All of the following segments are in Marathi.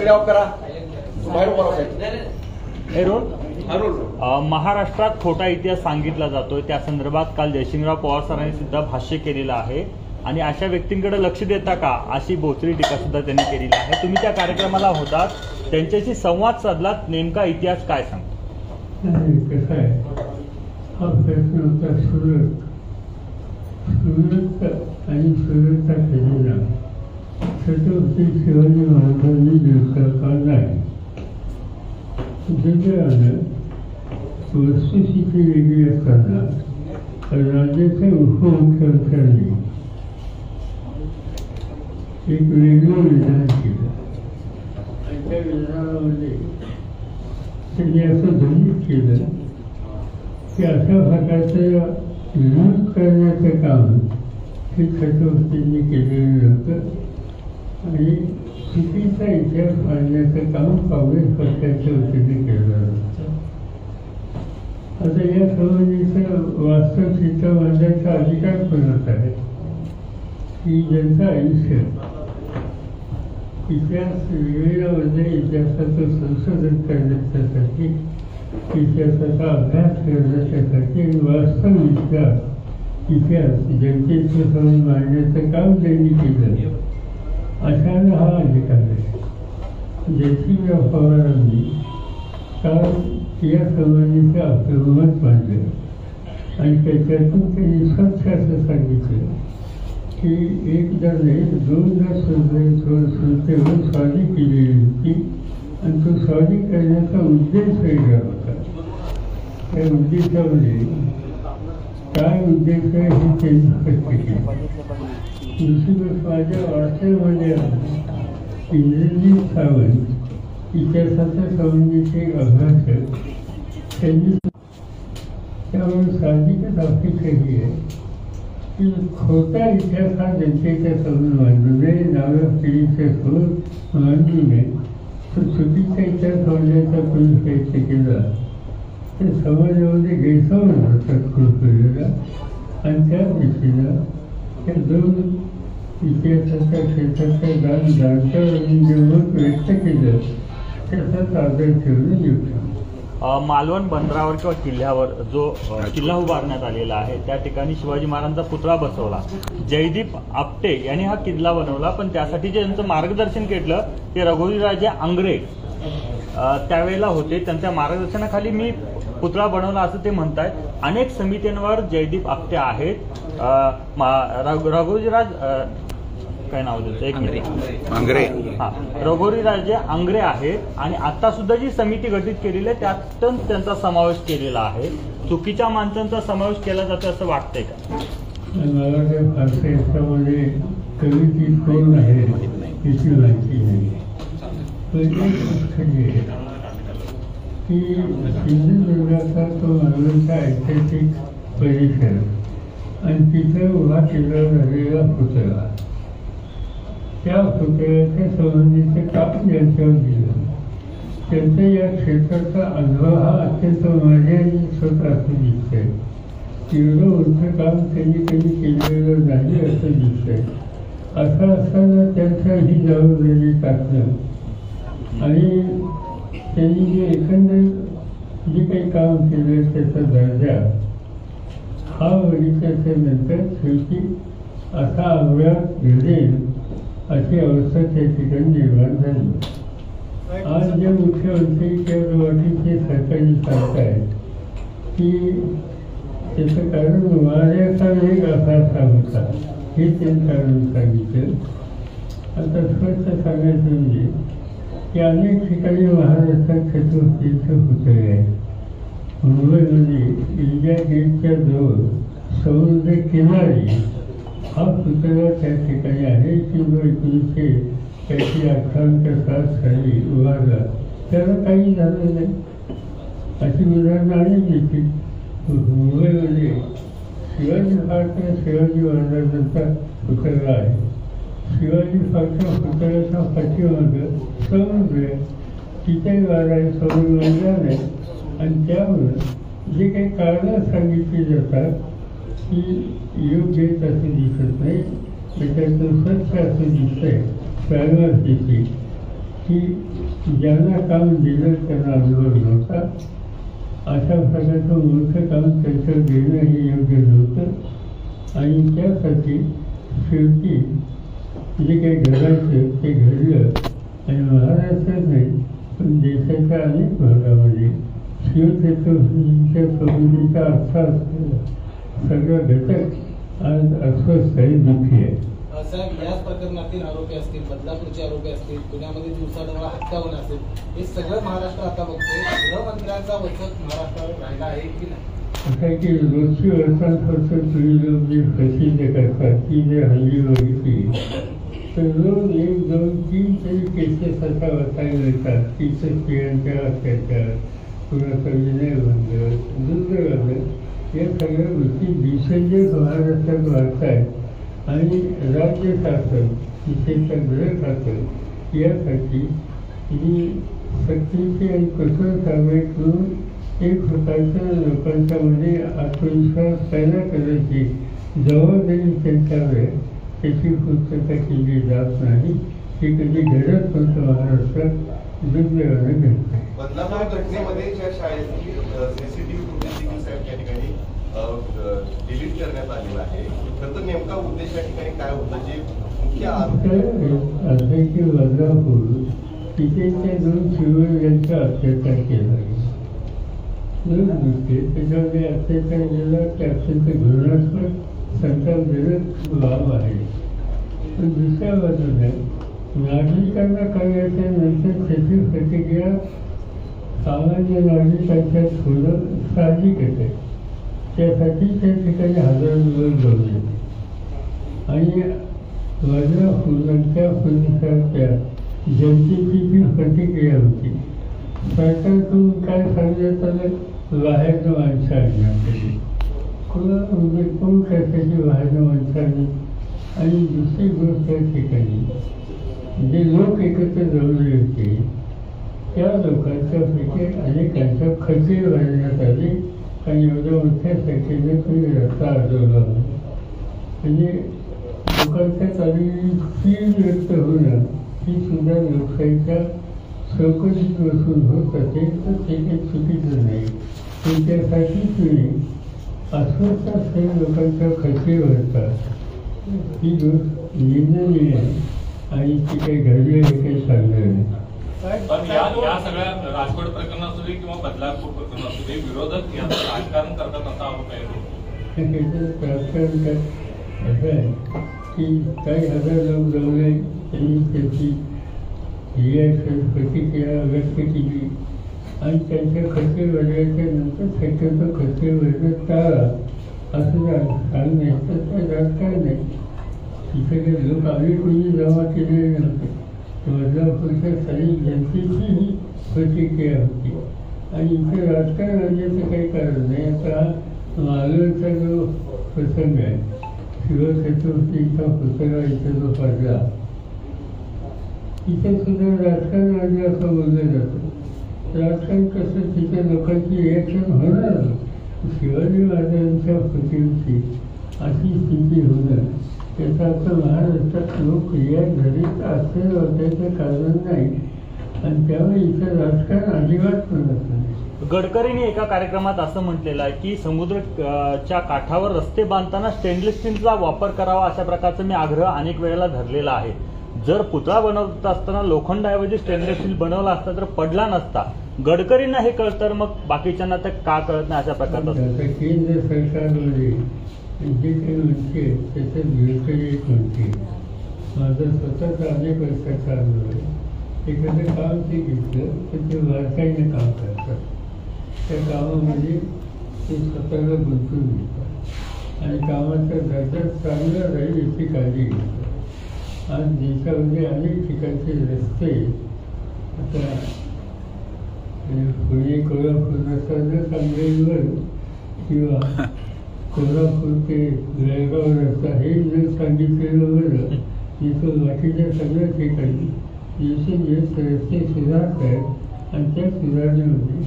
माइक ऑफ करा. बाहेर उभा राहा. महाराष्ट्रात खोटा इतिहास सांगितला जातोय, त्या संदर्भात काल जयसिंगराव पवार सरांनी सुद्धा भाष्य केलेलं आहे आणि अशा व्यक्तींकडे लक्ष देता का अशी बोचरी टीका सुद्धा त्यांनी केलेली आहे. तुम्ही त्या कार्यक्रमाला होतात, त्यांच्याशी संवाद साधलात, नेमका इतिहास काय सांगतो? कसं आहे, हा प्रश्न होता सुरत आणि सुरतचा केलेला छत्रपती शिवाजी महाराजांनी दिवसाचा नाही. दुसऱ्यानं वस्तुस्थिती वेगळी असताना राज्याच्या उपमुख्यमंत्र्यांनी एक वेगळं विधान केलं आणि त्या विधानामध्ये त्यांनी असं घोषित केलं की अशा प्रकारचं विरोध करण्याचं काम हे छत्रपतींनी केलेलं नव्हतं आणि चुकीचा इतिहास मांडण्याचं काम काँग्रेस पक्षाच्या वतीने केलं होतं. आता या संबंधीचं वास्तव चित्र मांडण्याचा अधिकार कोणाचा आहे की ज्यांचं आयुष्य इतिहास वेळेमध्ये इतिहासाचं संशोधन करण्यासाठी, इतिहासाचा अभ्यास करण्यासाठी वास्तव इतिहास जनतेचं समोर मांडण्याचं काम त्यांनी केलं. अशानं हा अधिकार आहे. जयसिंगराव पवारांनी काल या संबंधीचं आपलं मत मांडलं आणि त्याच्यातून त्यांनी स्वच्छ असं सांगितलं की एकदा नाही दोनदा संस्थेवर स्वारी केलेली होती आणि तो स्वारी करण्याचा उद्देश वेगळा होता. त्या उद्देशामध्ये काय उद्देश आहे हे त्यांनी स्पष्ट केलं. दुसरी गोष्ट माझ्या वाचनामध्ये इंद्रजीत सावंत इतिहासाच्या संबंधीचे एक अभ्यासक त्यांनी त्यामुळे साहजिकच अपेक्षा ही आहे की खोटा इतिहास हा जनतेच्या समोर मांडू नये, नव्या पिढीच्या समोर मांडू नये. तो चुकीचा इतिहास मांडण्याचा कोणी प्रयत्न केला तर समाजामध्ये गैरसमज होतात केलेला आणि त्या दृष्टीनं त्या दोन इतिहासाच्या क्षेत्राच्या जाणकारांनी जे मत व्यक्त केलं त्याचाच आदर ठेवणं योग्य. मालवण बंदरावर किंवा किल्ल्यावर जो किल्ला उभारण्यात आलेला आहे त्या ठिकाणी शिवाजी महाराजांचा पुतळा बसवला. जयदीप आपटे यांनी हा किल्ला बनवला, पण त्यासाठी जे त्यांचं मार्गदर्शन केलं ते रघुवीरराजे आंग्रे त्यावेळेला होते. त्यांच्या मार्गदर्शनाखाली मी पुतळा बनवला असं ते म्हणतायत. अनेक समित्यांवर जयदीप आपटे आहेत. रघुवीरराज काय नाव त्याचं, एक मिनिट, आंग्रे, हा, रघुवीरराजे आंग्रे आहेत आणि आता सुद्धा जी समिती गठीत केलेली आहे त्यातच त्यांचा समावेश केलेला आहे. चुकीच्या माणसांचा समावेश केला जातो असं वाटतंय का? मला त्या फारसे याच्यामध्ये कविची कोण आहे त्याची माहिती नाही. की सिंधुदुर्गाचा तो मालवणचा ऐतिहासिक परिसर आणि तिथं उभा केला झालेला पुतळा, त्या पुतळ्याच्या संबंधीचं काम यांच्यावर दिलं. त्यांचा या क्षेत्राचा अनुभव हा अत्यंत मर्यादित होता असं दिसतंय. एवढं मोठं काम त्यांनी कधी केलेलं नाही असं दिसतंय. असं असताना त्यांचा ही जबाबदारी टाकणं आणि त्यांनी जे एकंदर जे काही काम केलं त्याचा दर्जा हा बघितल्यानंतर शेवटी असा अपघात घडेल अशी अवस्था त्या ठिकाणी निर्माण झाली. आज जे मुख्यमंत्री किंवा वाटीचे सरकारी सांगतायत की त्याचं कारण वाऱ्याचा वेग असा होता हे त्यांनी कारण सांगितलं. आता स्पष्ट सांगायचं म्हणजे की अनेक ठिकाणी महाराष्ट्रात छत्रपतींचं पुतळे आहे. मुंबईमध्ये इंडिया गेटच्या जवळ समुद्र किनारी हा पुतळा त्या ठिकाणी आहे की जो 1958 साली उभारला. त्याला काही झालं नाही अशी उदाहरणं अनेक येतील. मुंबईमध्ये शिवाजी पार्कला शिवाजी महाराजांचा पुतळा आहे. शिवाजी पार्कच्या पुतळ्याच्या पाठीमागं समुद्र आहे, तिथे वारा समोर मैदान आहे आणि त्यामुळं जे काही कारणं सांगितली जातात की योग्य असं दिसत नाही, त्याच्यातून स्वच्छ असं दिसतंय प्रायमर्शीची की ज्यांना काम दिलं त्यांना अनुभव नव्हता. अशा प्रकारचं मोठं काम त्यांचं देणं हे योग्य नव्हतं आणि त्यासाठी शेवटी जे काही घडायचं ते घडलं आणि महाराष्ट्रात नाही पण देशाच्या अनेक भागामध्ये शिवछत्रपतींच्या संबंधीचा अर्थ असलेला सगळं घटक आज अस्वस्थ आहे, दुःखी आहे. साहेब, याच प्रकरणातील आरोपी असतील, बदलापूरचे आरोपी असतील, पुण्यामध्ये दिवसाढवळा हत्या होणं असेल, हे सगळं महाराष्ट्र आता बघतोय. गृहमंत्र्यांचा वचक महाराष्ट्रावर राहिला आहे की नाही? असं आहे की रोजची वर्तमानपत्र तुम्ही लोक जे प्रसिद्ध करतात ती जे हल्ली बघितली तर रोज 1, 2, 3 तरी केसेस असा वाचायला येतात की स्त्रियांच्या अत्याचार, कुणाचा विनयभंग, दुर्दैवानं या सगळ्या गोष्टी दिवसेंदिवस महाराष्ट्रात वाढत आहेत. आणि राज्य शासन विशेषतः गृह खातं यासाठी ही सक्तीची आणि कठोर कारवाई करून एक प्रकारच्या लोकांच्यामध्ये आत्मविश्वास पैदा करायची जबाबदारी त्यांच्यावर त्याची पूर्तता केली जात नाही. ही कधी घडत नव्हतं महाराष्ट्रात, दुर्दैवानं घडतं. बदलापूर घटनेमध्ये ज्या शाळेची सीसीटीव्ही फुटेज त्या ठिकाणी डिलीट करण्यात आलेला आहे, तर नेमका उद्देश या ठिकाणी काय होता? जे मुख्य असं की बदलापूर तिथे त्या 2 शिवरायांचा अत्याचार केला गेला. त्याच्यामध्ये अत्याचार केला ते अत्यंत घृणास्पद संतापजनक बाब आहे. पण दुसऱ्या बाजूला नागरिकांना कळल्याच्यानंतर त्याची प्रतिक्रिया सामान्य नागरिकांच्यात होणं साहजिकच आहे. त्यासाठी त्या ठिकाणी हजारो लोक जमले आणि बदलापूरच्या पोलिसांच्या जनतेची जी प्रतिक्रिया होती, सरकारकडून काय सांगण्यात आलं, बाहेरनं माणसं आणण्यात आली. म्हणजे कोण कशाची बाहेरनं माणसं आणली. आणि दुसरी गोष्ट त्या ठिकाणी जे लोक एकत्र जमले होते त्या लोकांच्यापैकी अनेकांच्या खचरे घालण्यात आले आणि एवढ्या मोठ्या संख्येने तुम्ही रस्ता अडवला. म्हणजे लोकांच्या आलेली कीड व्यक्त होणं ही सुद्धा लोकशाहीच्या चौकशीत बसून होत असेल तर ते काही चुकीचं नाही. पण त्यासाठी तुम्ही अस्वस्थ असलेल्या लोकांच्या खचरे भरतात ही गोष्ट निंदनीय आहे आणि ती काही घडली आहे काही सांगणार नाही. पण या सगळ्या राजकोट प्रकरण असू दे किंवा बदलापूर प्रकरण असू दे, विरोधक याचं राजकारण करतात असा आरोप आहे. राजकारण काय असं आहे की काही हजार लोक जमले, त्यांनी त्याची प्रतिक्रिया व्यक्त केली आणि त्यांच्या खर्चे भरल्याच्या नंतर शक्यतो खर्चे भरणं टाळा असं सांगणे तर ते राजकारण नाही. तिथे काही लोक आम्ही कोणी जमा केलेले नव्हते. बदलापूरच्या सारी जनतेची ही प्रतिक्रिया होती आणि इथे राजकारण आणण्याचं काही कारण नाही. आता मालवणचा जो प्रसंग आहे, शिवछत्रपतींचा पुतळा इथे जो पडला, तिथे सुद्धा राजकारण आणलं असं बोललं जातं. राजकारण कसं तिथे लोकांची रिॲक्शन होणार. शिवाजी महाराजांच्या प्रतिमेची अशी स्थिती होणं त्याचा अर्थ महाराष्ट्रात लोक रिॲक्ट झाले तर असेल वाटायचं कारण नाही आणि त्यामुळे इथं राजकारण अजिबात म्हणत नाही. गडकरींनी एका कार्यक्रमात असं म्हटलेलं आहे की समुद्रच्या काठावर रस्ते बांधताना स्टेनलेस स्टीलचा वापर करावा अशा प्रकारचा मी आग्रह अनेक वेळेला धरलेला आहे. जर पुतळा बनवत असताना लोखंडाऐवजी स्टेनलेस स्टील बनवला असता तर पडला नसता. गडकरींना हे कळतं तर मग बाकीच्यांना तर का कळत नाही अशा प्रकारचं. केंद्र सरकारमध्ये जे काही म्हणते त्याच्यात गडकरी एक म्हणते. माझं स्वतःच अनेक वर्षाचा अनुभव आहे. एखादं काम ते घेतलं तर ते बारकाईने काम करतात. त्या कामामध्ये ते स्वतःला गुंतवून घेतात आणि कामाचा दर्जा चांगला राहील याची काळजी घेतात. आज देशामध्ये अनेक ठिकाणचे रस्ते आता पुणे कोल्हापूर रस्ता जर सांगलीवर किंवा कोल्हापूर ते जळगाव रस्ता हे जर सांगितलेलं बरं, तिथं बाकीच्या सगळ्या ठिकाणी दिवसेंदिवस रस्ते सुधारत आहेत आणि त्या सुधारणेमध्ये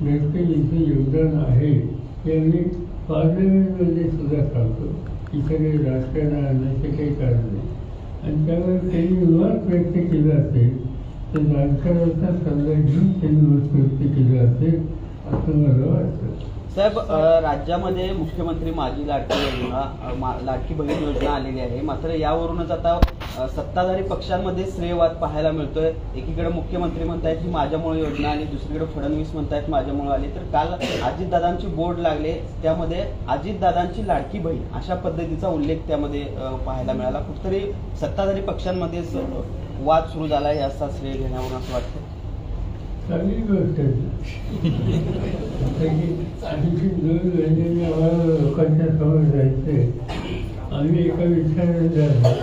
गडकरींचं योगदान आहे. यावेळी पार्लमेंटमध्ये सुद्धा सांगतो इथे काही राजकारण आणण्याचे काही कारण नाही. आणि त्यावर त्यांनी विवाद व्यक्त केला असेल तर जाणकारांचा सल्ला घेऊन त्यांनी वस्तुस्थिती केली असेल असं मला वाटतं. साहेब, राज्यामध्ये मुख्यमंत्री माझी लाडकी योजना, लाडकी बहीण योजना आलेली आहे. मात्र यावरूनच आता सत्ताधारी पक्षांमध्ये श्रेयवाद पाहायला मिळतोय. एकीकडे मुख्यमंत्री म्हणतायत की माझ्यामुळे योजना आली, दुसरीकडे फडणवीस म्हणतायत माझ्यामुळे आली. तर काल अजितदादांची बोर्ड लागले, त्यामध्ये अजितदादांची लाडकी बहीण अशा पद्धतीचा उल्लेख त्यामध्ये पाहायला मिळाला. कुठतरी सत्ताधारी पक्षांमध्येच वाद सुरू झाला आहे असा श्रेय घेण्यावरून असं वाटतं. चांगली गोष्ट आणखी 2 महिन्यांनी आम्हाला लोकांच्या समोर जायचंय. आम्ही एका विचाराने जाणार,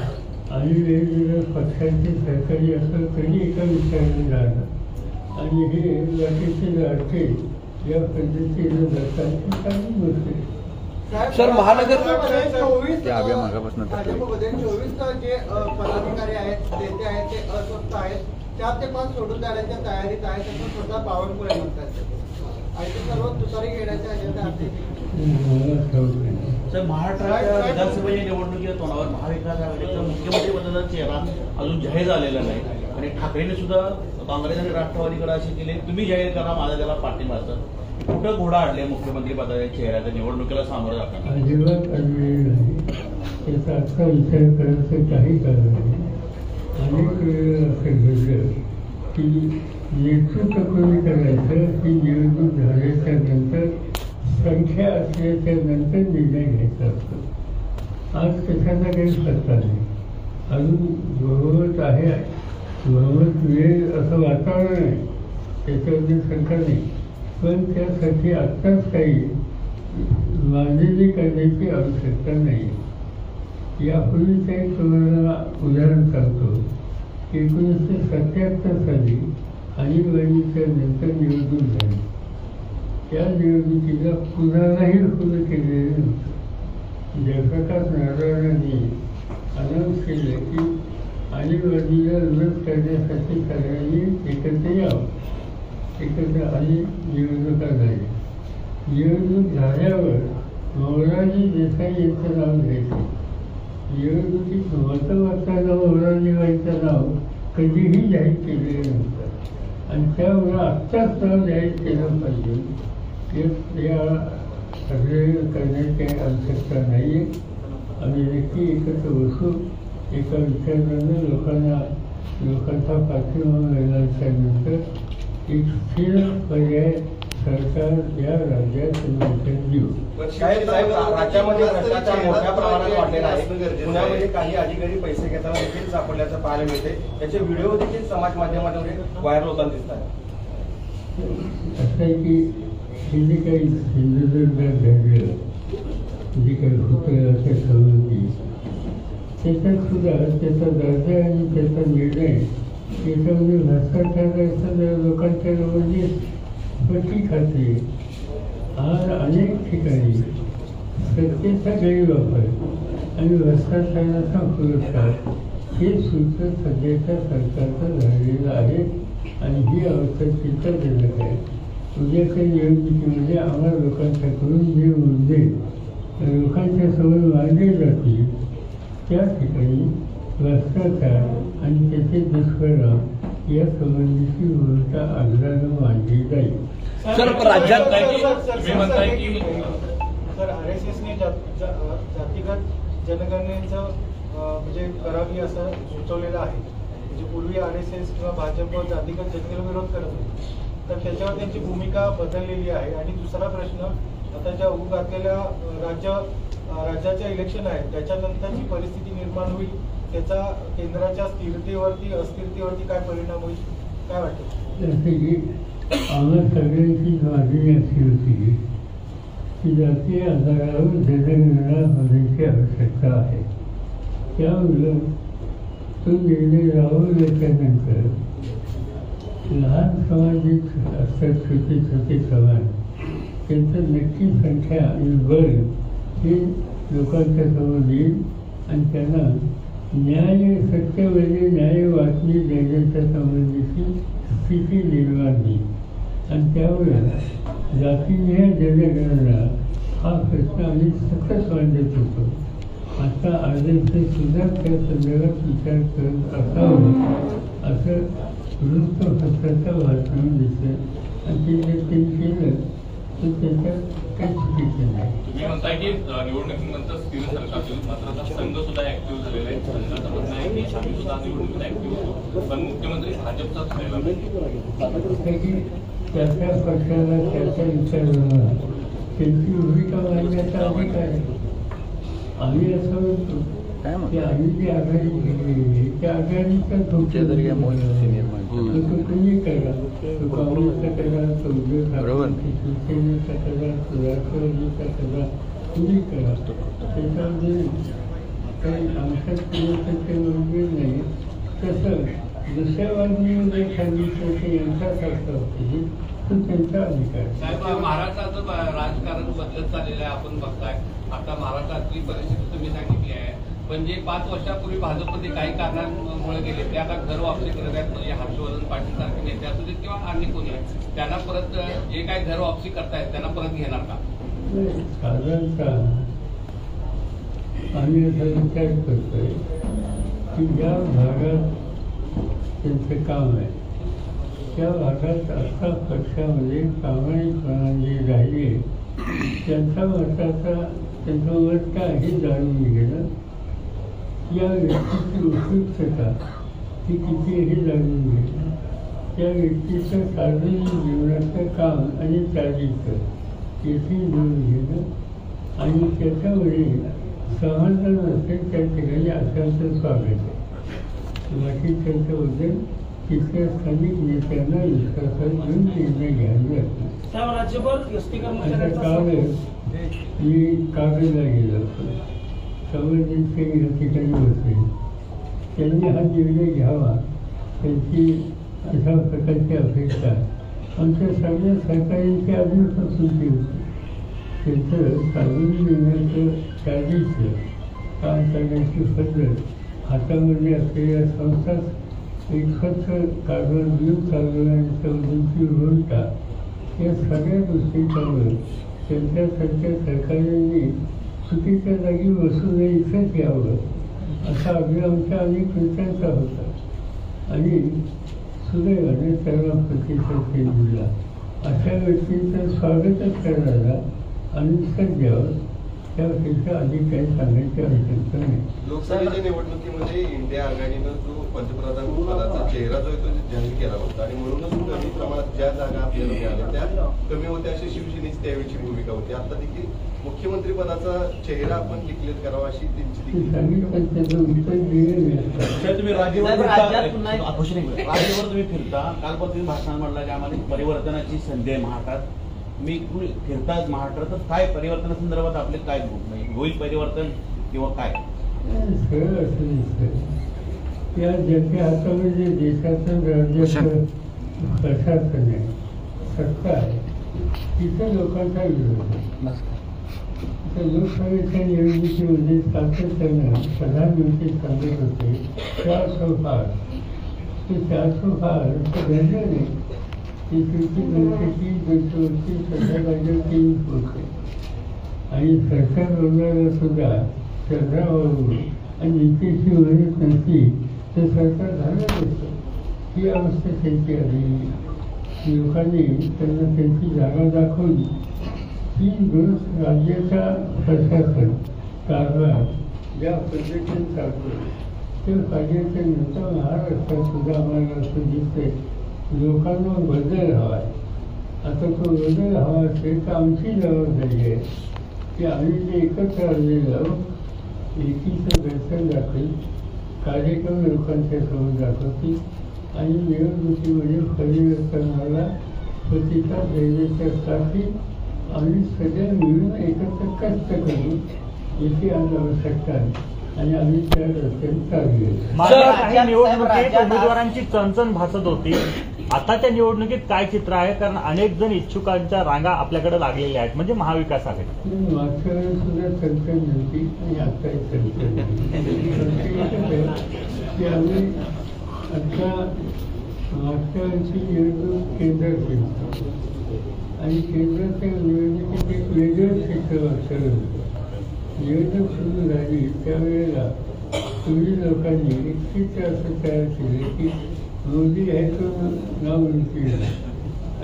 आम्ही वेगवेगळ्या पक्षांचे सहकारी असं तरी एका विचाराने जाणार आणि हे लाटेचे लाडके या पद्धतीनं जातात ही चांगली गोष्ट आहे. सर, महानगर 24 जे पदाधिकारी आहेत, नेते आहेत, ते अस्वस्थ आहेत. 4 ते 5 सोडून जाण्याच्या तयारीत आहेत, असं स्वतः बावनकुळे म्हणतात आणि ते सर्व तुतारी घेण्याच्या अजेंडा सर, महाराष्ट्राच्या विधानसभेच्या निवडणुकीच्या तोंडावर महाविकास आघाडीचा मुख्यमंत्री पदाचा चेहरा अजून जाहीर झालेला नाही आणि ठाकरेंनी सुद्धा काँग्रेस आणि राष्ट्रवादीकडे असे केले, तुम्ही जाहीर करा, माझा त्याला पाठिंबा असतं. कुठं घोडा आणले मुख्यमंत्री पदाच्या चेहऱ्याच्या निवडणुकीला सामोरं जाताना? अजिबात अडलेली नाही. त्याचा आजचा विचार करायचं काही कारण नाही. अनेक वेळेला असं घडलं की नेतृत्व कोणी करायचं ही निवडणूक झाल्याच्या नंतर, संख्या असल्याच्या नंतर निर्णय घ्यायचा असतो. आज कशाचा काही सत्ता नाही, अजून बहुमत आहे, बहुमत मिळेल असं वातावरण आहे, त्याच्यावरती शंका नाही. पण त्यासाठी आत्ताच काही मांडणी करण्याची आवश्यकता नाही. यापूर्वीचं एक तुम्हाला उदाहरण सांगतो. 1977 साली आणीबाणीच्या नंतर निवडणूक झाली. त्या निवडणुकीला कुणालाही खुलं केलेलं नव्हतं. जयप्रकाश नारायणांनी अनाऊन्स केलं की आणीबाणीला विरोध करण्यासाठी सगळ्यांनी एकत्र यावं. एकत्र आणि निवडणुका झाल्या. निवडणूक झाल्यावर मोरारजी देसाई यांचं नाव घ्यायचं. निवडणुकीत मतं मागताना मोरारजी बाईंचं नाव कधीही जाहीर केलेलं नव्हतं आणि त्यामुळं आत्ताच नाव जाहीर केलं पाहिजे. या सगळे करण्याची आवश्यकता नाही आहे. आम्ही नक्की एकत्र बसू, एका विचारानं लोकांचा पाठिंबा मिळाल्यानंतर एक स्थिर पर्याय सरकार या राज्यात देऊ. राज्यामध्ये भ्रष्टाचार मोठ्या प्रमाणात वाढलेला आहे. पुण्यामध्ये काही अधिकारी पैसे घेताना देखील सापडल्याचं पाहायला मिळते. त्याचे व्हिडिओ देखील समाज माध्यमांमध्ये व्हायरल होताना दिसत आहे. असं आहे की हे जे काही सिंधुदुर्गात घडलं, जे काही होतं त्या संबंधी, त्याच्यात सुद्धा त्याचा दर्जा आणि त्याचा निर्णय त्याच्यामध्ये भ्रष्टाचार लोकांच्या म्हणजे पटी खाते. आज अनेक ठिकाणी सत्तेचा गैरवापर आणि भ्रष्टाचाराचा पुरस्कार हे सूत्र सध्याच्या सरकारचं झालेलं आहे आणि ही अवस्था चिंताजनक आहे. उद्याच्या निवडणुकीमध्ये आम्हाला लोकांच्याकडून जे मुद्दे लोकांच्या समोर मांडले जातील त्या ठिकाणी भ्रष्टाचार आणि त्याचे दुष्परिणाम या संबंधीची भूमिका आग्रहानं मांडली जाईल. सर, राज्यात तुम्ही म्हणताय की तर RSSने जातीगत जनगणनेचं म्हणजे करावी असं सुचवलेलं आहे. म्हणजे पूर्वी RSS किंवा भाजप जातीगत जनगणनेला विरोध करत होते, तर त्याच्यावर त्यांची भूमिका बदललेली आहे. आणि दुसरा प्रश्न, आता ज्या होऊ घातलेल्या राज्याच्या इलेक्शन आहेत त्याच्यानंतरची परिस्थिती निर्माण होईल, त्याचा केंद्राच्या स्थिरतेवरती अस्थिरतेवरती काय परिणाम होईल, काय वाटतं? जसे की आम्हाला सगळ्यांची मागणी अशी होती की जातीय आधारावर जनगणना होण्याची आवश्यकता आहे. त्यामुळं तो निर्णय राबवल्याच्यानंतर लहान समाजिक असतात, छोटे छोटे समाज, त्यांचं नक्की संख्या आणि बळ हे लोकांच्या समोर येईल आणि त्यांना न्याय, सत्य म्हणजे न्याय बातमी देण्याच्या संबंधीची स्थिती निर्माण होईल. आणि त्यामुळे जातीय जनगणना हा प्रश्न आम्ही सतत मांडत होतो. आता RSS सुद्धा त्या संदर्भात विचार करत असावं असं वृत्तपत्राचं वाचन दिसतं आणि ते जर ते केलं तर त्याच्यात काही चुकीचं नाही. तुम्ही म्हणताय की निवडणुकीनंतर स्थिर सरकार होईल, मात्र आता संघ सुद्धा ऍक्टिव्ह झालेला आहे. संघाचं म्हणणं आहे की आम्ही सुद्धा निवडणुकीत ऍक्टिव्ह होतो, पण मुख्यमंत्री भाजपचाच राहिला नाही. त्याच्या पक्षाला त्याच्या विचाराला त्यांची भूमिका मांडण्याचा अधिकार आहे. आम्ही असं म्हणतो की आम्ही जी आघाडी घेतलेली त्या आघाडीचा धोका तुम्ही करा, तो काँग्रेसचा करा, तो उद्धव ठाकरेचा, शिवसेनेचा करा, तो राष्ट्रवादीचा करा, तुम्ही करा. त्याच्यामध्ये काही आमच्यात पुरेसं मंदिर नाही. तसं दुसऱ्या बाजूने सांगितलं की यांचा शास्त्र होते तो त्यांचा अधिकार. साहेब, महाराष्ट्राचं राजकारण बदलत चाललेलं आहे, आपण बघताय. आता महाराष्ट्रातली परिस्थिती तुम्ही सांगितली आहे, पण जे 5 वर्षापूर्वी भाजपमध्ये काही कारणांमुळे गेले ते आता घर वापसी करत आहेत. म्हणजे हर्षवर्धन पाटील सारखे नेते असू देत किंवा अन्य कोणी त्यांना परत जे काही घर वापसी करतायत त्यांना परत घेणार का? साधारणतः आम्ही असा विचार करतोय की ज्या भागात त्यांचं काम आहे त्या भागात आता पक्षामध्ये प्रामाणिकपणा जे राहिले त्यांचा मताचा त्यांचं मत काय हे जाणून घेणं, या व्यक्तीची उपयुक्तता ही किती हे जाणून घेणं, त्या व्यक्तीचं सार्वजनिक जीवनाचं काम आणि चारित्र्य याची जुळून घेणं आणि त्याच्यामध्ये समाधान असेल त्या ठिकाणी अशांचं स्वागत आहे. बाकी त्यांच्याबद्दल तिथल्या स्थानिक नेत्यांना विश्वासात घेऊन निर्णय घ्यावे लागतो. आता काल मी कागदला गेलो होतो, संबंधित सिंग या ठिकाणी बसले. त्यांनी हा निर्णय घ्यावा त्यांची अशा प्रकारची अपेक्षा आमच्या सगळ्या सहकार्यांची आधीपासूनची होती. त्यांचं सार्वजनिक निर्णयाचं चारित्र्य, काम करण्याची पद्धत, हातामध्ये असलेल्या संस्थाच एकच कारभार घेऊन चालवण्याच्या उद्देशी भूमिका या सगळ्या गोष्टींच्यावर त्यांच्यासारख्या सरकारांनी चुकीच्या जागी बसू नये, इथंच यावं असा आग्रह आमच्या अनेक नेत्यांचा होता आणि सुदैवाने त्याला प्रतिसाद दिला. अशा व्यक्तींचं स्वागतच करायला आणि सध्यावर त्यापेक्षा अधिक काही सांगायची आवश्यकता नाही. लोकसभेच्या निवडणुकीमध्ये इंडिया आघाडीनं जो पंतप्रधान पदाचा चेहरा जो आहे तो जाहीर केला होता आणि म्हणूनच कमी प्रमाणात ज्या जागा आपल्याला मिळाल्या त्या कमी होत्या अशी शिवसेनेची त्यावेळीची भूमिका होती. आता देखील मुख्यमंत्री पदाचा चेहरा आपण डिक्लेअर करावा अशी त्यांची तुम्ही राज्यावर तुम्ही फिरता, काल पण तुम्ही भाषणात म्हणला की आम्हाला परिवर्तनाची संधी आहे महाराष्ट्रात. मी फिरतात महाराष्ट्रात, तर काय परिवर्तनासंदर्भात आपले काय होईल परिवर्तन किंवा काय? सरळ असं दिसतं या ज्याच्या हातामध्ये देशाचं राज्याचं प्रशासन आहे, सत्ता आहे, तिथं लोकांचा विरोध आहे. तर लोकसभेच्या निवडणुकीमध्ये सातत्यानं प्रधानमंत्री सांगत होते 400 पार, ते 400 पार तर घडलं नाही. ती शेवटी 230 संध्याकाळच्या होते आणि सरकार बंगाला सुद्धा चंद्राबाबू आणि नीतीशी वरील नसती तर सरकार झालं नसतं. ही अवस्था त्यांची आली. लोकांनी त्यांना त्यांची जागा दाखवली. 3 दिवस राज्याचा प्रशासन कारभार ज्या पद्धतीने चालतो ते पाहिजे नंतर महाराष्ट्रात सुद्धा आम्हाला असं दिसतंय लोकांना बदल हवा आहे. आता तो बदल हवा असेल तर आमची जबाबदारी आहे की आम्ही जे एकत्र आलेलो आहोत एकीचं दर्शन दाखवेल, कार्यक्रम लोकांच्या समोर दाखवतील आणि निवडणुकीमध्ये परिवर्तनाला प्रतिसाद देण्याच्यासाठी आम्ही सगळे मिळून एकत्र कष्ट करू याची आज आवश्यकता आहे आणि आम्ही त्या रस्त्याने चालू. निवडणुकीत उमेदवारांची चणचण भासत होती. आताच्या निवडणुकीत काय चित्र आहे? कारण अनेक जण इच्छुकांच्या रांगा आपल्याकडे लागलेल्या आहेत, म्हणजे महाविकास आघाडी. मागच्या वेळेस सुद्धा चर्चा नव्हती आणि आताही चर्चा की आम्ही आता मागच्या वेळेची निवडणूक केंद्रात घेतो आणि केंद्राच्या निवडणुकीत एक वेगळं चित्र ठरवलं होतं. निवडणूक सुरू झाली त्यावेळेला तुम्ही लोकांनी एकटीच असं तयार केलं की मोदी आहे तो नाव केलं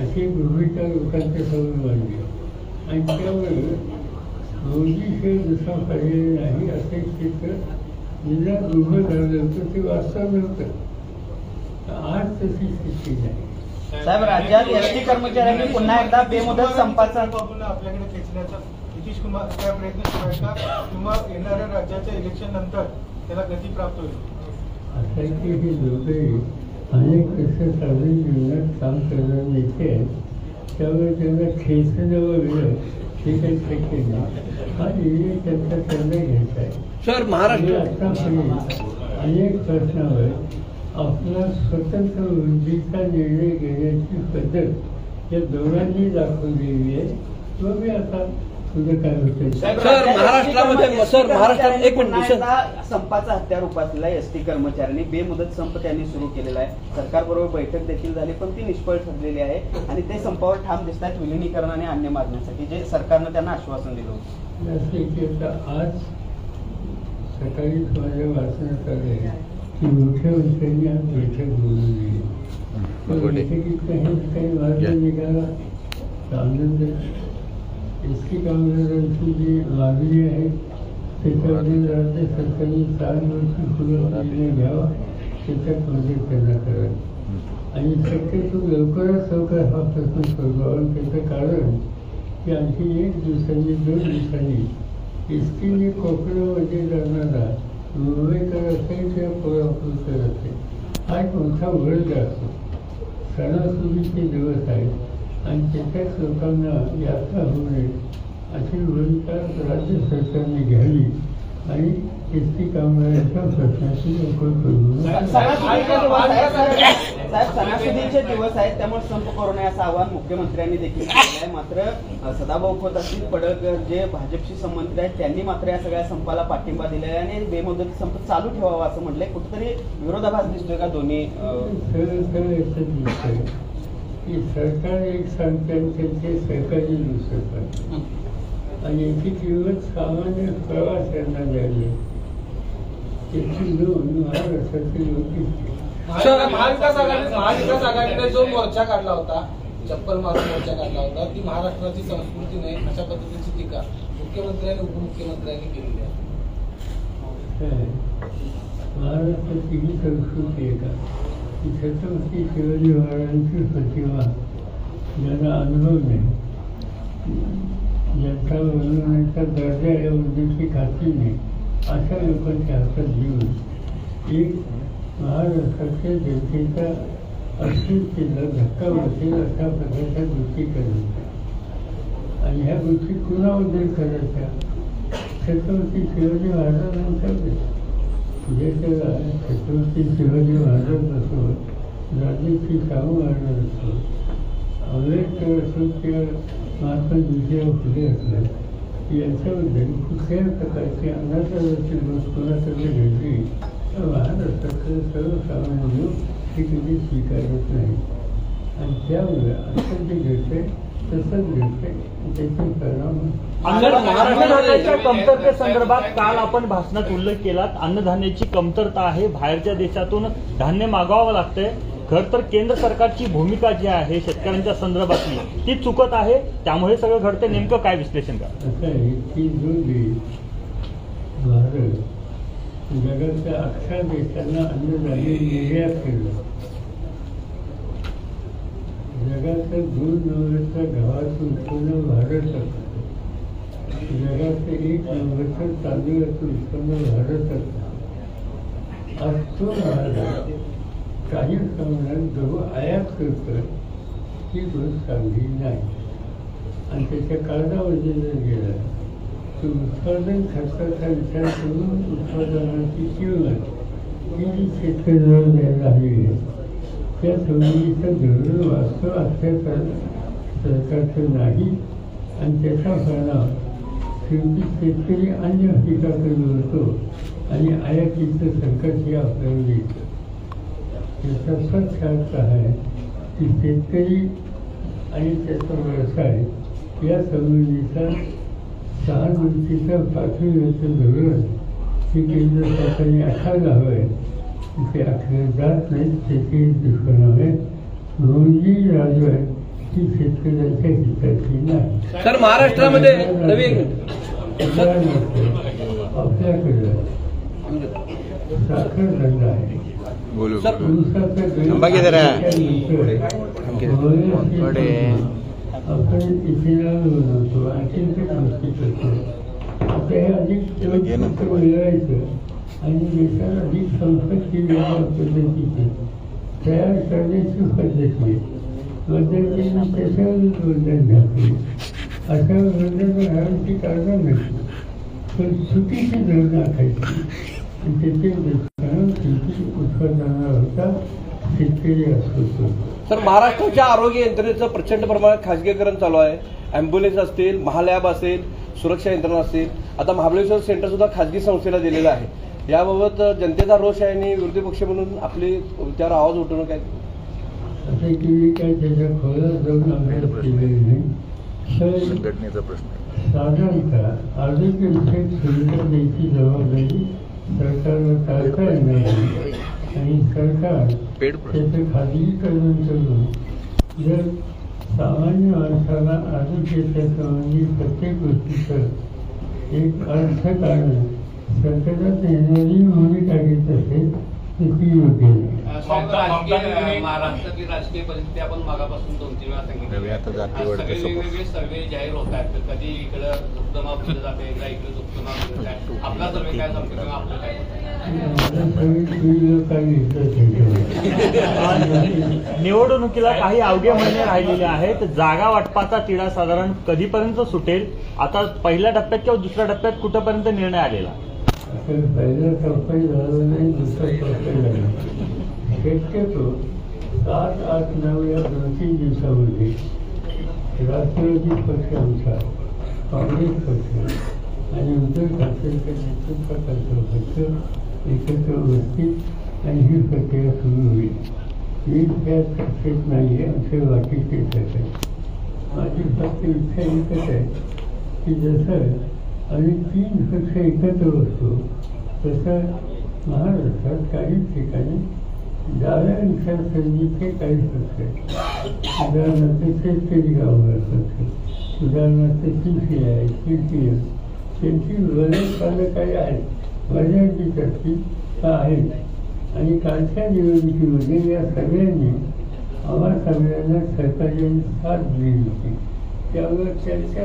अशी भूमिका लोकांच्या समोर मांडली आणि त्यामुळे मोदीशिवाय दुसरा पर्याय नाही असं चित्र जिल्ह्यात उभं झालं होतं ते वास्तव नव्हतं. आज तशी स्थिती नाही. साहेब, राज्यात एसटी कर्मचाऱ्यांनी पुन्हा एकदा बेमुदत संपाचा आपल्याकडे खेचण्याचा नितीश कुमार काय प्रयत्न सुरू आहे का किंवा येणाऱ्या राज्याच्या इलेक्शन नंतर त्याला गती प्राप्त होईल? असं आहे की हे दोघेही अनेक वर्ष सार्वजनिक जीवनात काम करणारे नेते आहेत, त्यामुळे त्यांना खेचणं वगैरे हे काही शक्य नाही. हा निर्णय त्यांचा निर्णय घ्यायचा आहे. सर, महाराष्ट्र आतापर्यंत अनेक प्रश्नावर आपला स्वतंत्र बुद्धीचा निर्णय घेण्याची पद्धत या दोघांनी दाखवलेली आहे. व मी आता तुझं काय होतं महाराष्ट्रात एक मिनिट संपाचा हत्यार उपासलेला एसटी कर्मचाऱ्यांनी बेमुदत संप त्यांनी सुरू केलेला आहे. सरकारबरोबर बैठक देखील झाली पण ती निष्फळ ठरलेली आहे आणि ते संपावर ठाम दिसत आहेत विलिनीकरण आणि अन्य मागण्यासाठी जे सरकारनं त्यांना आश्वासन दिलं होतं. आज सकाळी माझ्या वाचनात आले की मुख्यमंत्र्यांनी आज बैठक बोलवली. बैठकीत काही मार्ग निघाला आनंद. एसटी कामगारांची जी मागणी आहे त्याच्यामध्ये राज्य सरकारने 4 वर्षी पूर्ण निर्णय घ्यावा त्याच्यात मदत त्यांना करा आणि शक्यतो लवकरात लवकर हा प्रश्न सोडवावा. त्याचं कारण की आणखी 1 दिवसांनी 2 दिवसांनी एसटीने कोकणामध्ये जाणारा मुंबईकर असेल किंवा कोल्हापूरकर असेल हा एक मोठा वर्ग असतो. सणासुदीचे दिवस आहेत आणि त्याच्याच लोकांना यात्रा होऊ नये अशी भूमिका राज्य सरकारने घ्यावी आणि एसटी कामगारांच्या प्रश्नाची लवकर करू. साहेब, सणासुदीचे दिवस आहेत त्यामुळे संप करू नये असं आवाहन मुख्यमंत्र्यांनी देखील केलं आहे. मात्र सदाभाऊ खोत असतील, पडळकर जे भाजपशी संबंधित आहेत त्यांनी मात्र या सगळ्या संपाला पाठिंबा दिला आहे आणि बेमुदत संप चालू ठेवावा असं म्हटलंय. कुठेतरी विरोधाभास दिसतोय का दोन्ही? की सरकार एक सांगते आणि त्यांचे सहकारी दुसरं सांगते आणि याची किंमत सामान्य प्रवाशांना द्यावी. त्याची नोंद महाराष्ट्रातील महाविकास आघाडीने जो मोर्चा काढला होता, चप्पल मारून मोर्चा काढला होता, ती महाराष्ट्राची संस्कृती नाही अशा पद्धतीची टीका मुख्यमंत्री आणि उपमुख्यमंत्र्यांनी केलेली आहे. महाराष्ट्राची ही संस्कृती आहे का की छत्रपती शिवाजी महाराजांची प्रतिमा ज्यांना अनुभव नाही, ज्यांचा बनवण्याचा दर्जा या उद्देशी खात्री नाही अशा लोकांच्या हातात घेऊन एक महाराष्ट्राच्या जनतेचा अस्मितेला धक्का बसेल अशा प्रकारच्या गोष्टी करायच्या आणि ह्या गोष्टी कुणाबद्दल करायच्या? छत्रपती शिवाजी महाराजांच्या छत्रपती शिवाजी महाराज असो, राजेश्री शाहू महाराज असो, आंबेडकर असो किंवा महात्मा ज्योतिराव फुले असो यांच्याबद्दल कुठल्याही प्रकारची अनाचाराची गोष्ट कोणाकडे घडली तर महाराष्ट्रातले सर्वसामान्य लोक हे कधी स्वीकारत नाही आणि त्यामुळे असं जे घडते तसंच घडते त्याचे परिणाम. अन्नधान्याच्या कमतरतेसंदर्भात काल आपण भाषणात उल्लेख केलात. अन्नधान्याची कमतरता आहे, बाहेरच्या देशातून धान्य मागवावं लागतंय. खरं तर केंद्र सरकारची भूमिका जी आहे शेतकऱ्यांच्या संदर्भातली ती चुकत आहे, त्यामुळे सगळं घडते. नेमकं काय विश्लेषण करा? असं आहे की जो देश भारत जगातल्या 18 देशांना अन्नधान्य निर्यात केलं, जगातलं 2 नंबरचं गव्हाचं उत्पन्न भारत असतं, जगातलं 1 नंबरचं तांदूळाचं उत्पन्न भारत असतं. आज तो भारत काही प्रमाणात गहू आयात करतं ही गोष्ट चांगली नाही आणि त्याच्या काळामध्ये जर गेला तर उत्पादन खर्चाचा विचार करून उत्पादनाची किंमत ही जी शेतकऱ्याला द्यायला हवी आहे त्या संबंधीचं धोरण वास्तव असल्याचा सरकारचं नाही आणि त्याचा परिणाम शेवटी शेतकरी अन्य पिकाकडे वळतो आणि आयातीचं संकट आपल्याला येतं. याचा स्पष्ट अर्थ आहे की शेतकरी आणि त्याचा व्यवसाय या संबंधीचा सहानुभूतीचं पाठविण्याचं धोरण हे केंद्र सरकारने आखायला हवं आहे तिथे आखले जात नाहीत. त्याची दुष्परिणामे रोजी राजू आहे ती शेतकऱ्यांच्या हिताची नाही. सर महाराष्ट्रामध्ये नवीन आपल्याकडे साखर धंदा आहे. आपण इथेनॉल बनवतो, आणखी ते गोष्टी करतो. आता हे अधिक मिळवायचं आणि देशाला अधिक संपत्ती वेगळ्या पद्धतीची तयार करण्याची पद्धती पद्धतीने त्याच्यावर बंधन घातली. अशा बंधन घालायची कारण नसते, पण चुकीची धरणं आखायची. त्याचे दुष्परिणाम शेती उत्पादनावर होता, शेतकरी अस्वस्थ होतो. सर महाराष्ट्राच्या आरोग्य यंत्रणेचं प्रचंड प्रमाणात खाजगीकरण चालू आहे. ॲम्ब्युलन्स असतील, महालॅब असेल, सुरक्षा यंत्रणा असतील, आता महाबळेश्वर सेंटर सुद्धा खाजगी संस्थेला दिलेलं आहे. याबाबत जनतेचा रोष आहे आणि विरोधी पक्ष म्हणून आपली त्यावर आवाज उठवणं काय असं की काय त्याच्या खोलात जाऊन अभ्यास केलेला नाही. तर साधारणतः आरोग्यविषयक सुविधा द्यायची जबाबदारी सरकारला टाळता येणार नाही आणि सरकार त्याचं खाजगीकरण करून जर सामान्य माणसाला आरोग्याच्या संबंधित प्रत्येक गोष्टीचं एक अर्थकारण सरकारच येणारी भूमिका घेत असेल तर ती योग्य नाही. महाराष्ट्रातली राजकीय परिस्थिती आपण मागापासून 2-3 वेळा सांगितली. वेगवेगळे सर्वे जाहीर होत आहेत. तर कधी इकडं दुग्धमाप दिलं जाते, इकडे दुग्धमाप दिलं जाते. आपला सर्वे काय सांगतो किंवा आपलं काय? निवडणुकीला काही अवघे महिने राहिलेले आहेत. जागा वाटपाचा तिढा साधारण कधीपर्यंत सुटेल? आता पहिल्या टप्प्यात किंवा दुसऱ्या टप्प्यात कुठपर्यंत निर्णय आलेला? पहिला टप्पा झाला नाही, दुसरा टप्पा झाला. शक्यतो 7, 8, 9 या 2-3 दिवसामध्ये राष्ट्रवादी पक्ष आमचा, काँग्रेस पक्ष आणि उद्धव ठाकरेंच्या नेतृत्वाखालचा पक्ष एकत्र बसतील आणि ही प्रक्रिया सुरू होईल. मी त्यात सक्सेस नाही आहे असे वाटेचे आहे. माझी फक्त इच्छा एकच आहे की जसं आम्ही 3 पक्ष एकत्र बसतो तसं महाराष्ट्रात काही ठिकाणी डाव्या विचारसरणीचे काही पक्ष आहेत. उदाहरणार्थ शेतकरी कामगार पक्ष, उदाहरणार्थ CPI, CPM, त्यांची बरेच पानं काही आहेत, बऱ्यापैकी चर्चित आहेत. आणि कालच्या निवडणुकीमध्ये या सगळ्यांनी आम्हा सगळ्यांना सरकारने साथ दिली होती. त्यावर चर्चा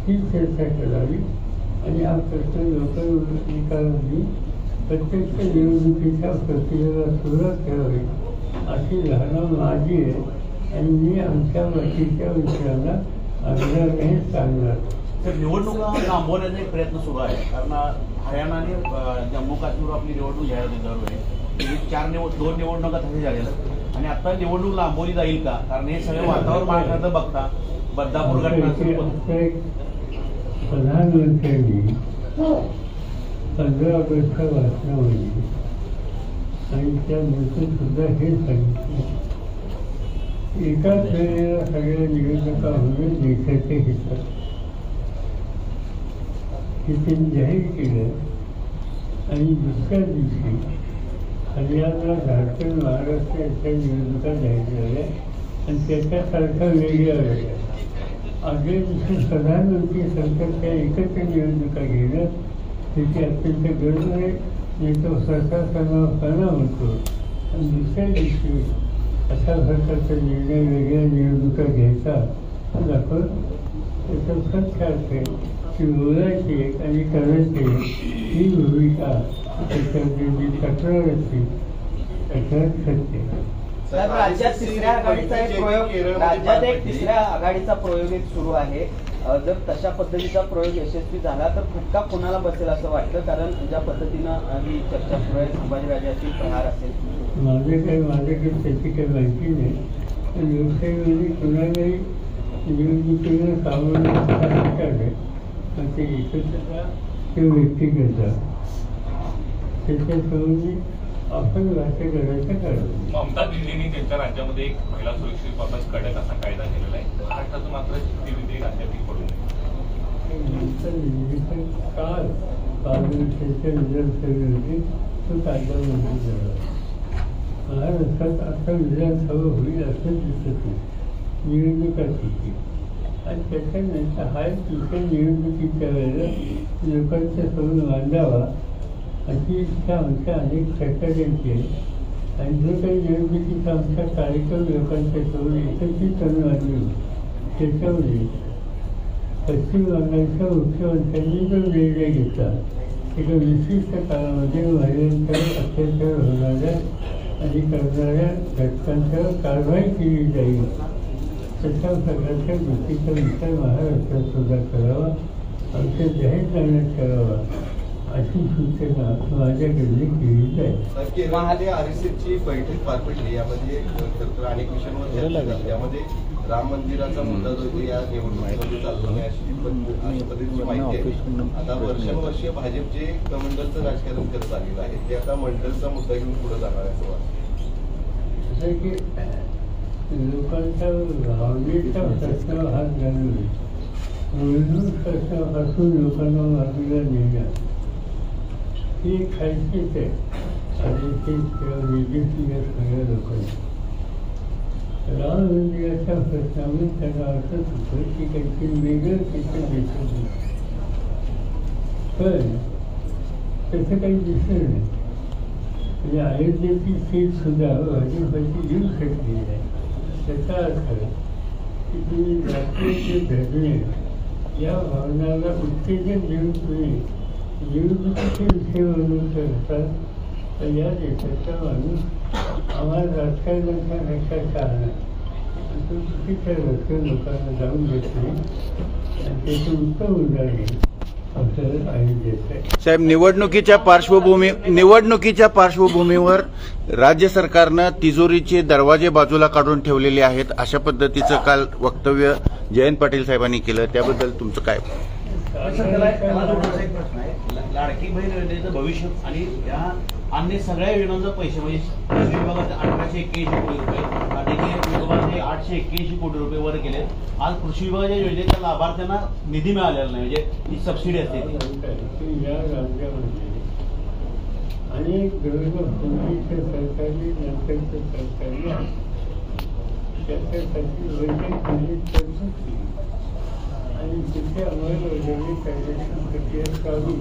ही चर्चा करावी आणि हा प्रश्न लवकर निकालांनी प्रत्यक्ष निवडणुकीच्या प्रक्रियेला सुरुवात करावी अशी धारणा माझी आहे आणि मी आमच्या बाकीच्या विषयाला आग्रहाने सांगणार. तर निवडणुका लांबवण्याचा एक प्रयत्न सुरू आहे. कारण हरियाणा आणि जम्मू काश्मीर आपली निवडणूक जाहीर होती दरवेळी. 2 निवडणुका तसे झालेल्या आणि आता निवडणूक लांबवली जाईल का? कारण हे सगळे वातावरण महाराष्ट्रात बघता बदलापूर घटना प्रधानमंत्र्यांनी 15 ऑगस्टच्या भाषणामध्ये आणि त्यानंतर सुद्धा हे सांगितलं एकाच वेळेला सगळ्या निवडणुका होणे देशाच्या हितात. हे त्यांनी जाहीर केलं आणि दुसऱ्या दिवशी हरियाणा, झारखंड, महाराष्ट्र याच्या निवडणुका जाहीर झाल्या आणि त्याच्यासारख्या वेगळ्या आजच्या दिवशी प्रधानमंत्री सरकारच्या एकत्र निवडणुका घेणं त्याची अत्यंत गरज आहे. नाही तो सरकार परिणाम होतो आणि दुसऱ्या दिवशी अशा प्रकारचा निर्णय वेगळ्या निवडणुका घ्यायचा दाखवत त्याचा सत्य अर्थ आहे की बोलायची एक आणि करायची ही भूमिका त्याच्यामध्ये जी तक्रार असते त्याच्यात सत्य. राज्यात तिसऱ्या आघाडीचा प्रयोग एक सुरू आहे. जर तशा पद्धतीचा प्रयोग यशस्वी झाला तर फटका कोणाला बसेल असं वाटतं? कारण ज्या पद्धतीनं ही चर्चा सुरू आहे, संभाजीराजे असतील, प्रहार असेल. माझ्याकडे त्याची काही माहिती नाही. पण लोकशाहीमध्ये कुणालाही निवडणुकीला सावरण्याचा आहे पण ते एकत्र ते व्यक्ती करतात. त्याच्यासमोर आपण भाषा करायचं कारण ममता दिल्लीने त्यांच्या राज्यामध्ये एक महिला सुरक्षेबाबत कडक असा कायदा केलेला आहे. महाराष्ट्रात मात्र शिथिल विधेयक अद्याप पडू नये. निधीचं काळ पारदर्शकतेच्या विधानसभेमध्ये तो कायदा मंजूर झाला. महाराष्ट्रात आता विधानसभा होईल असं दिसत नाही. निवडणुकाची आणि त्याच्यानंतर हा दुसऱ्या निवडणुकीच्या वेळेला लोकांच्या समोर मांडावा अशी इच्छा आमच्या अनेक सहकार्यांची आहे. आणि जो काही निवडणुकीचा आमचा कार्यक्रम लोकांच्या समोर एकत्रित मांडली त्याच्यामध्ये पश्चिम बंगालच्या मुख्यमंत्र्यांनी जो निर्णय घेतला एका विशिष्ट काळामध्ये महिलांच्यावर अत्याचार होणाऱ्या आणि करणाऱ्या घटकांच्यावर कारवाई केली जाईल तशा प्रकारच्या गोष्टीचा विचार महाराष्ट्रात सुद्धा करावा, आमच्या जाहीरनाम्यात करावा अशी सूचना माझ्याकडे केली जाईल. केरळमध्ये RSSची बैठक पार पडली. यामध्ये खरं अनेक विषयांवर चर्चा झाली. त्यामध्ये राम मंदिराचा मुद्दा जो आहे या निवडणुकीमध्ये चालतो नाही अशी पद्धतीची माहिती आहे. आता वर्षानुवर्ष भाजप जे कमंडलचं राजकारण करत आलेलं आहे ते आता मंडलचा मुद्दा घेऊन पुढे जाणार आहे असं वाटतं. की लोकांच्या भावनेचा प्रश्न हा जाणून मूलभूत प्रश्नापासून लोकांना मार्गाला नेणं ही खायचीच आहे. आणि ते विदेशीय सगळ्या लोकांनी राम मंदिराच्या प्रश्नामध्ये त्यांना वाटत होतं की काहीतरी वेगळं तिथं दिसत नाही, पण तसं काही दिसलं नाही. म्हणजे अयोध्येची सीट सुद्धा भाजपाची येऊ शकली आहे. त्याचा अर्थ की तुम्ही राष्ट्रीय धरणे या भावनाला उत्तेजन देऊन तुम्ही निवडणुकीचे विषय म्हणून करतात तर या देशाचा माणूस आम्हाला राजकारणाच्या रक्षाचा आहे तो चुकीच्या रस्ते लोकांना जाऊन देत नाही आणि त्याचं उत्तम उदाहरण आपल्याला अयोध्येचं आहे. साहेब, निवडणुकीच्या पार्श्वभूमीवर राज्य सरकारनं तिजोरीचे दरवाजे बाजूला काढून ठेवलेले आहेत अशा पद्धतीचं काल वक्तव्य जयंत पाटील साहेबांनी केलं, त्याबद्दल तुमचं काय? लाडकी बहीण योजनेचं भविष्य आणि या अन्य सगळ्या योजनांचा पैसे म्हणजे कृषी विभागाचे 1881 कोटी रुपये आणि विभागाचे 881 कोटी रुपये वर केले. आज कृषी विभागाच्या योजनेच्या लाभार्थ्यांना निधी मिळालेला नाही, म्हणजे ही सबसिडी असते. या राज्यामध्ये अनेक पूर्वीच्या सरकारने नंतरच्या सरकारने त्याच्यासाठी वैज्ञानिक तरतूद केली आणि तिथे अंमलबजावणी करण्याची प्रक्रिया चालू.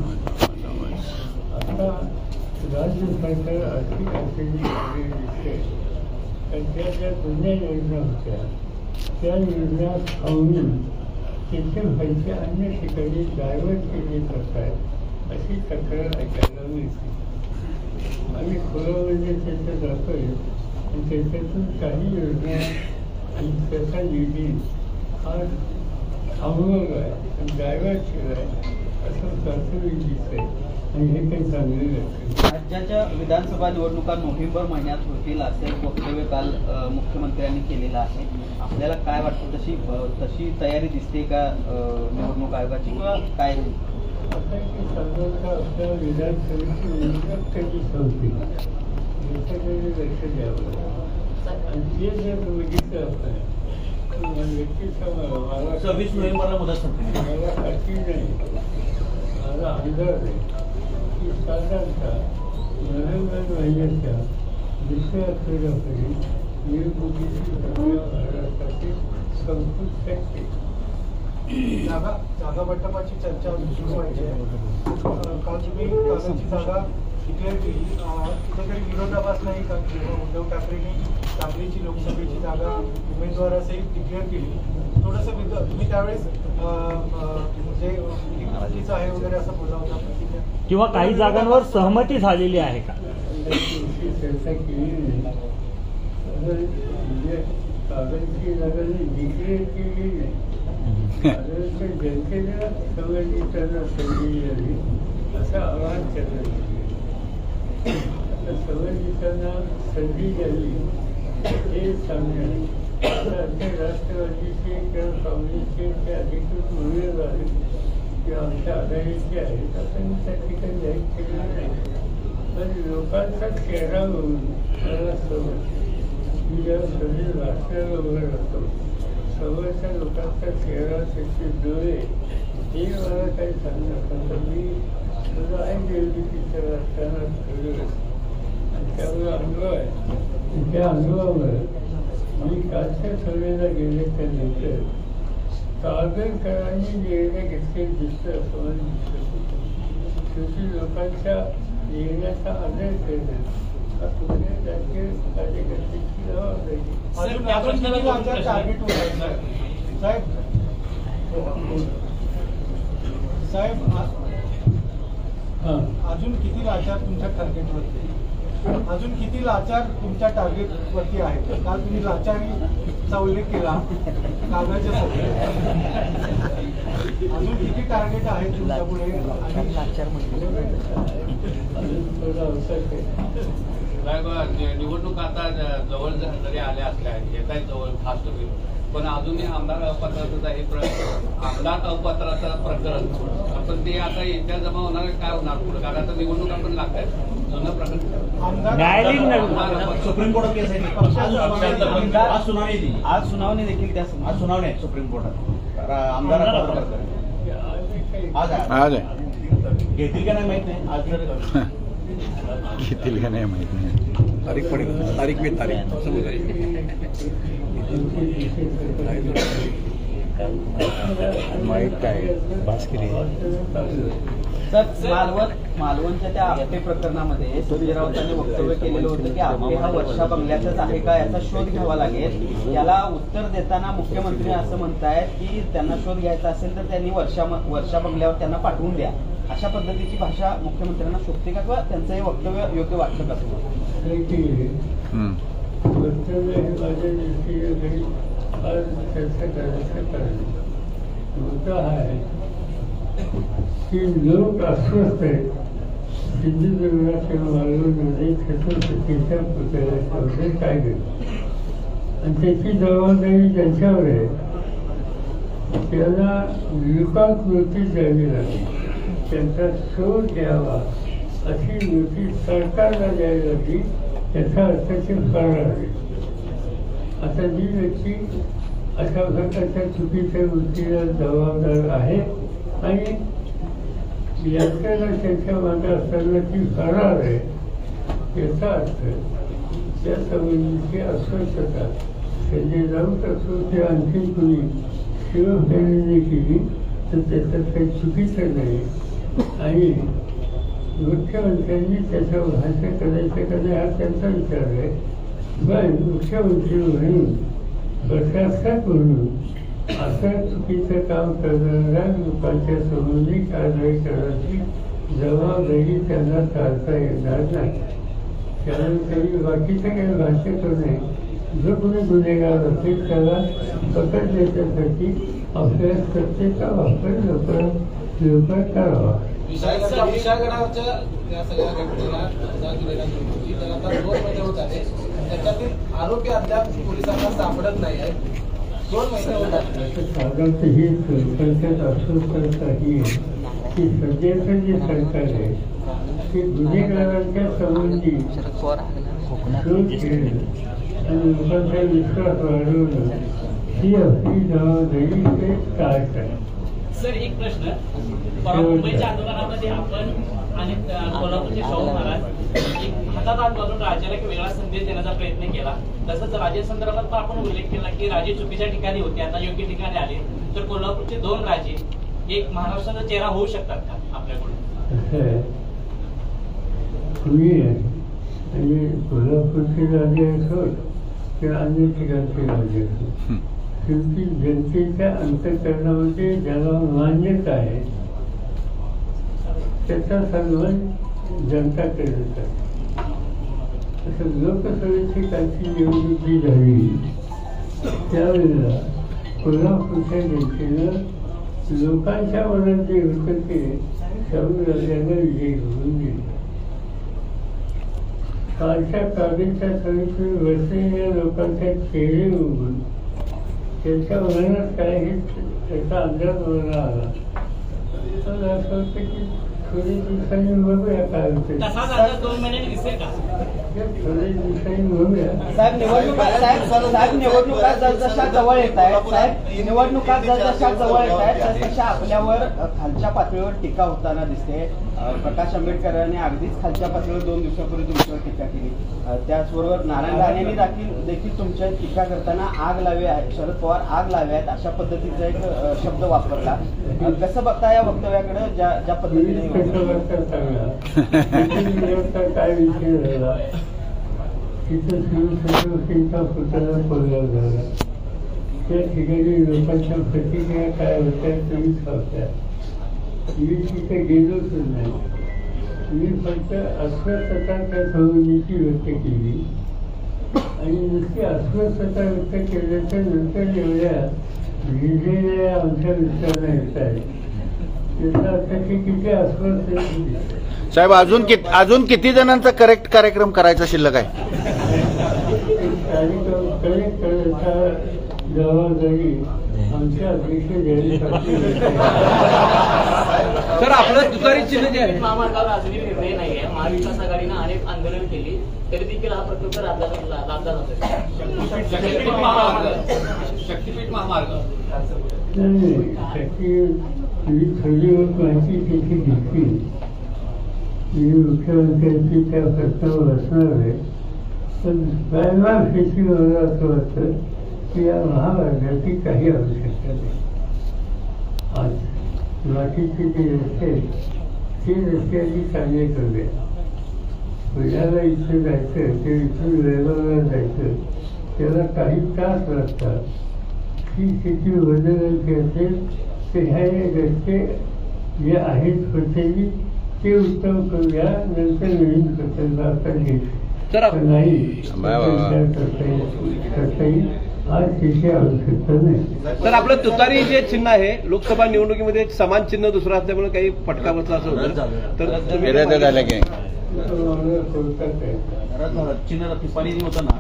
आता राज्य सरकार आर्थिक अडचणी दिसते कारण त्या जुन्या योजना होत्या त्या योजना थांबून तिथे पैसे अन्य ठिकाणी डायव्हर्ट केले जातात अशी तक्रार ऐकायला मिळते. आम्ही खरं म्हणजे त्याचं जातोय आणि त्याच्यातून काही योजना आणि त्याचा निधी हा थांबवला आहे आणि डायव्हर्ट केला आहे असं तात्विक दिसतंय आणि हे काही चांगले नाही. राज्याच्या विधानसभा निवडणुका नोव्हेंबर महिन्यात होतील असं एक वक्तव्य काल मुख्यमंत्र्यांनी केलेलं आहे. आपल्याला काय वाटतं, तशी तयारी दिसते का निवडणूक आयोगाची किंवा काय? आता की साधारणतः आपल्या विधानसभेची निवडणूक कधी संपली याच्याकडे लक्ष द्यावं आणि ते जर बघितलं आपण 26 नोव्हेंबरला मुदत संपली. मला खात्री नाही, माझा अंदाज आहे की साधारणतः नोव्हेंबर महिन्याच्या दुसऱ्या आठवड्यापर्यंत निवडणुकीची प्रक्रिया महाराष्ट्राची संपू शकते. जागा वाटपाची चर्चा सुरू व्हायची आहे. काल तुम्ही कागदची जागा डिक्लेअर केली, तिथे काही विरोधाभास नाही का? उद्धव ठाकरेंनी सांगलीची लोकसभेची जागा उमेदवारासहित डिक्लेअर केली. थोडंसं तुम्ही त्यावेळेस म्हणजे चुकीचं आहे वगैरे असं बोलला होता किंवा काही जागांवर सहमती झालेली आहे का? चर्चा केली नाही, म्हणजे कागदची जागा डिक्लेअर केली नाही. जनतेला संवेदीकरण संधी झाली असं आवाहन करण्यात येईल. आता संवेदीकरण संधी झाली हे सांगण्यात आता असे राष्ट्रवादीचे किंवा काँग्रेसचे ते अधिकृत उमेदवार किंवा आमच्या आघाडीचे आहेत आपण त्या ठिकाणी जाहीर केलेलं नाही. पण लोकांचा चेहरा बघून मला समज मी जेव्हा सगळे राष्ट्राला उभं राहतो समोरच्या लोकांचा चेहरा, त्याचे डोळे, हे मला काही सांगणार पण मी तुझं ऐकलेली पिक्चर असताना ठरवलं आणि त्यामुळे अनुभव आहे. त्या अनुभवावर मी कालच्या सभेला गेल्याच्यानंतर सावरकरांनी निर्णय घेतले दिसतं असं मला दिसत. शेवटी लोकांच्या निर्णयाचा आदर करणं हा कुठल्या राजकीय कार्यकर्त्याची जबाबदारी. साहेब अजून किती लाचार तुमच्या टार्गेटवरती, अजून किती लाचार तुमच्या टार्गेटवरती आहेत? काल तुम्ही लाचारीचा उल्लेख केला कागदाच्या सभेत. अजून किती टार्गेट आहेत तुमच्या पुढे? निवडणूक आता जवळ जरी आल्या असल्या येत आहेत जवळ फास्ट होईल, पण अजूनही आमदार अपात्राचं हे आमदार अपात्राचं प्रकरण आपण ते आता येत्या जमा होणार काय होणार पुढे? कारण आता निवडणूक आपण लागतात जुनं प्रकरण सुप्रीम कोर्टात केस आहे. आज सुनावणी देखील त्या आज सुनावणी आहे सुप्रीम कोर्टात. आमदार आज आहे घेतील का नाही माहित नाही. आज जर घेतील का नाही माहित नाही. तारीख पडेल, तारीख पे तारीख माहित काय भास्करी तर मालवणच्या त्या आपटे प्रकरणामध्ये संजय राऊतांनी वक्तव्य केलेलं होतं की आपटे हा वर्षा बंगल्याचाच आहे का याचा शोध घ्यावा लागेल. याला उत्तर देताना मुख्यमंत्री असं म्हणतायत की त्यांना शोध घ्यायचा असेल तर त्यांनी वर्षा बंगल्यावर त्यांना पाठवून द्या. अशा पद्धतीची भाषा मुख्यमंत्र्यांना शोभते का किंवा त्यांचं हे वक्तव्य योग्य वाटतं का तुम्हाला? वक्तव्य हे माझ्या दृष्टीने चर्चा करायचं कारण मुद्दा हा आहे की लोक अस्वस्थ आहेत. सिंधुदुर्गाच्या मालवणमध्ये छत्रपतीच्या पुतळ्याच्यामध्ये काय घडलं आणि त्याची जबाबदारी त्यांच्यावर आहे. त्यांना लुकआउट नोटीस द्यावी लागली, त्यांचा शोध घ्यावा अशी नोटीस सरकारला द्यावी लागली. त्याचा अर्थ ते फरार. आता जी व्यक्ती अशा प्रकारच्या चुकीच्या वृत्तीला जबाबदार आहे आणि याच्याला त्याच्या मागे असताना ती फरार आहे, याचा अर्थ त्या संबंधीची अस्वस्थता संजय राऊत असो ते आणखी कुणी शिवसेनेने केली तर त्याच्यात काही चुकीचं नाही आणि मुख्यमंत्र्यांनी त्याच्यावर भाष्य करायचं का नाही हा त्यांचा विचार आहे. पण मुख्यमंत्री म्हणून प्रशासक म्हणून असं चुकीचं काम करणाऱ्या लोकांच्या संबंधी कारवाई करण्याची जबाबदारी त्यांना टाळता येणार नाही. त्यानंतर बाकीचं काही भाष्य करू नये. जो कोणी गुन्हेगार असेल त्याला पकडण्यासाठी आपल्या सत्तेचा वापर लवकर करावा. विशाळगडावरच्या या सगळ्या घटनेला तर आता 2 महिने होत आले, त्याच्यातील आरोपी अद्याप पोलिसांना सापडत नाही आहेत. 2 महिने होत आहेत. साधारणतः ही सरकारच्यात अस्वस्थता ही की सध्याचं जे सरकार आहे ते गुन्हेगारांच्या संबंधी शोध घेणं आणि लोकांचा विश्वास वाढवणं ही आपली जबाबदारी ते टाळत आहे. सर एक प्रश्न, मुंबईच्या आंदोलनामध्ये आपण आणि कोल्हापूरचे शाहू महाराज एक हातात हात घालून राज्याला एक वेगळा संदेश देण्याचा प्रयत्न केला. तसंच राजे संदर्भात पण आपण उल्लेख केला की राजे चुकीच्या ठिकाणी होते, आता योग्य ठिकाणी आले तर कोल्हापूरचे 2 राजे एक महाराष्ट्राचा चेहरा होऊ शकतात का आपल्याकडून? तुम्ही आणि कोल्हापूरचे राजे असोत किंवा अन्य ठिकाणचे राजे असोत, शेवटी जनतेच्या अंतःकरणामध्ये ज्याला मान्यता आहे त्याचा सन्मान जनता करत आहे. तसं लोकसभेची कालची निवडणूक जी झाली त्यावेळेला कोल्हापूरच्या जनतेनं लोकांच्या मनात जे होतं ते शाहू राजांना विजय घडवून दिले. कालच्या कागदच्या सभेतून बसलेल्या लोकांच्या चेहरे उघडून त्यांच्या मनात काय हे त्याचा अंदाज मला आला. तर असं होतं की थोड्या दिवसांनी बघूया काय होतं. तसाच आता 2 महिन्यांनी दिसेल का? साहेब निवडणुका जसजशा जवळ येत आहेत साहेब निवडणुका जसजशा जवळ येत आहेत तसतशा आपल्यावर खालच्या पातळीवर टीका होताना दिसते. प्रकाश आंबेडकरांनी अगदीच खालच्या पातळीवर 2 दिवसापूर्वी तुमच्यावर टीका केली. त्याचबरोबर नारायण राणेंनी देखील तुमच्या टीका करताना आग लावे आहे, शरद पवार आग लावे आहेत अशा पद्धतीचा एक शब्द वापरला. कसं बघता या वक्तव्याकडे ज्या पद्धतीने काय विषय झाला तिथं शिवसेनेचा पुतळा पडला झाला. त्या ठिकाणी लोकांच्या प्रतिक्रिया काय होत्या तुम्ही सांगता. मी तिथे गेलोच नाही. मी फक्त अस्वस्थता त्या संबंधीची व्यक्त केली आणि नुसती अस्वस्थता व्यक्त केल्याच्या नंतर एवढ्या विजय आमच्या विचारांना येत आहे त्याचा अर्थ किती अस्वस्थ. साहेब अजून किती जणांचा करेक्ट कार्यक्रम करायचा शिल्लक आहे? कार्यक्रम करेक्ट करायचा जबाबदारी आमच्या अध्यक्ष सर आपलं तुतारी चिन्ह जे आहे महामार्गावर अजूनही निर्णय नाहीये. महाविकास आघाडीनं अनेक आंदोलन केली तरी देखील हा प्रकल्प लादला जातोय. शक्तीपीठ महामार्ग खरी माहिती तिथे घेतली. मी मुख्यमंत्र्यांची त्या प्रश्नावर असणार आहे. पण बायमार्फेची मला असं वाटतं की या महामार्गाची काही आवश्यकता नाही. आज बाकीचे जे रस्ते ते रस्त्याची कार्य करूया. पुण्याला इथं जायचं ते इथून वेळगावला जायचं त्याला काही तास लागतात. ही स्थिती बदलायची असेल तर ह्या रस्ते जे आहेत स्वतःची ते उत्तम करूया. नंतर नवीन प्रकल्प आपण घेऊ नाही आज तिची आवश्यकता नाही. तर आपलं तुतारी जे चिन्ह आहे लोकसभा निवडणुकीमध्ये समान चिन्ह दुसरं असल्यामुळे काही फटका बसला असं होतं तर चिन्ह टिप्पाणी होतं ना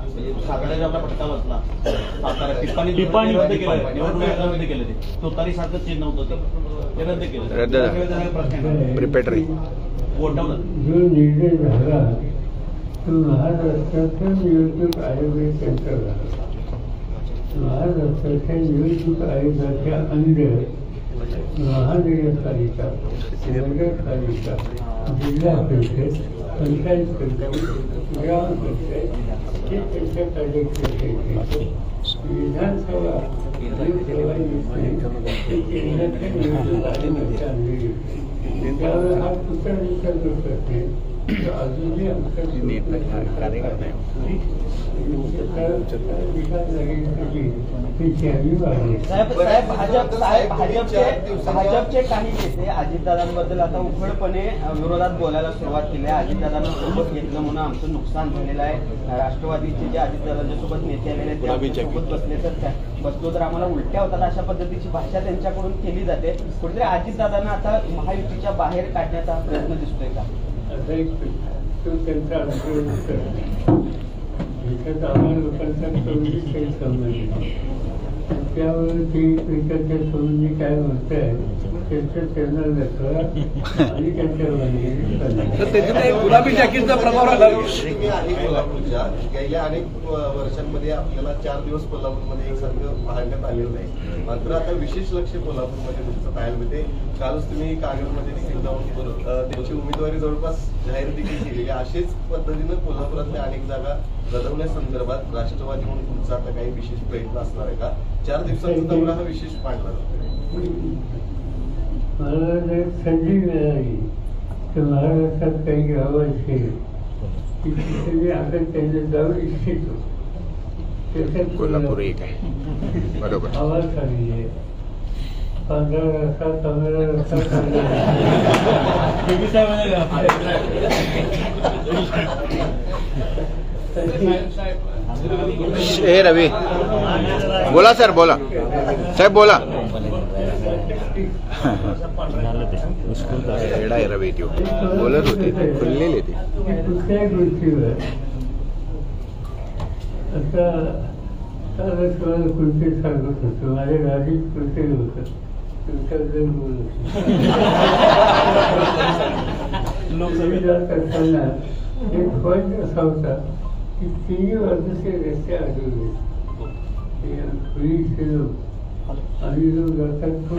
साताऱ्याचा आपला फटका बसला. सातारा टिप्पाणी रद्द केलं, निवडणूक रद्द केलं. ते तुतारी सारखं चिन्ह होतं ते रद्द केलं. प्रिपेटरी वोटवलं जो निर्णय झाला तो महाराष्ट्राचा निवडणूक आयोग त्यांचा झाला. महाराष्ट्राच्या निवडणूक आयोगाच्या अंडर महानगरपालिका, नगरपालिका, जिल्हा परिषद, पंचायत समिती, ग्रामपंचायत हे त्यांच्या कार्यक्षेत्राचे विधानसभा लोकसभा हे केंद्राच्या निवडणूक आयोगाच्या अंडर. त्यावर हा तुतारीचा जो प्रश्न अजूनही आमचा भाजपचे काही नेते अजितदादांबद्दल आता उघडपणे विरोधात बोलायला सुरुवात केली आहे. अजितदादांना सोबत घेतलं म्हणून आमचं नुकसान झालेलं आहे. राष्ट्रवादीचे जे अजितदादांच्या सोबत नेते आलेले ते सोबत बसले बसलो तर आम्हाला उलट्या होतात अशा पद्धतीची भाषा त्यांच्याकडून केली जाते. कुठेतरी अजितदादांना आता महायुतीच्या बाहेर काढण्याचा हा प्रयत्न दिसतोय का? तो त्यांचा आम्हा लोकांचा कमी काही संबंध त्यावर ते एकमेकांच्या संबंधी काय म्हणत आहे त्यांचं त्यांना दाखवा आणि त्यांच्या गुलाबी जॅकेटचा प्रभाव आला. तुम्ही आहे कोल्हापूरच्या गेल्या अनेक वर्षांमध्ये आपल्याला 4 दिवस कोल्हापूरमध्ये एकसारखं पाहण्यात आलेलं नाही. मात्र आता विशेष लक्ष कोल्हापूरमध्ये तुमचं पाहायला मिळते. कालच तुम्ही कागलमध्ये देखील जाऊन त्यांची उमेदवारी जवळपास जाहीर देखील केलेली. अशीच पद्धतीनं कोल्हापुरातल्या अनेक जागा लढवण्यासंदर्भात राष्ट्रवादी म्हणून तुमचा आता काही विशेष प्रयत्न असणार आहे का? 4 दिवसांचा दौरा हा विशेष मांडला जातो. मला जर संधी मिळाली तर महाराष्ट्रात काही गावं असेल की तिथे मी आता त्यांना जाऊ इच्छितो. त्याच्यात कोल्हापूर एक आहे बरोबर. आवाज चालली आहे 15 रस्ता 15 रस्ता हे रवी बोला सर बोला साहेब बोला. येडा आहे रवी तो बोलत होते ते खुललेले ते कुठल्याही गोष्टीवर आता कालच मला कुलते सांगत होतं माझ्या गाडीत कुलते होतं तुमच्याबद्दल बोलत लोकसभेत जात असताना एक पॉईंट असा होता की तिन्ही बाजूचे रस्ते आढळले आणि जो जातात तो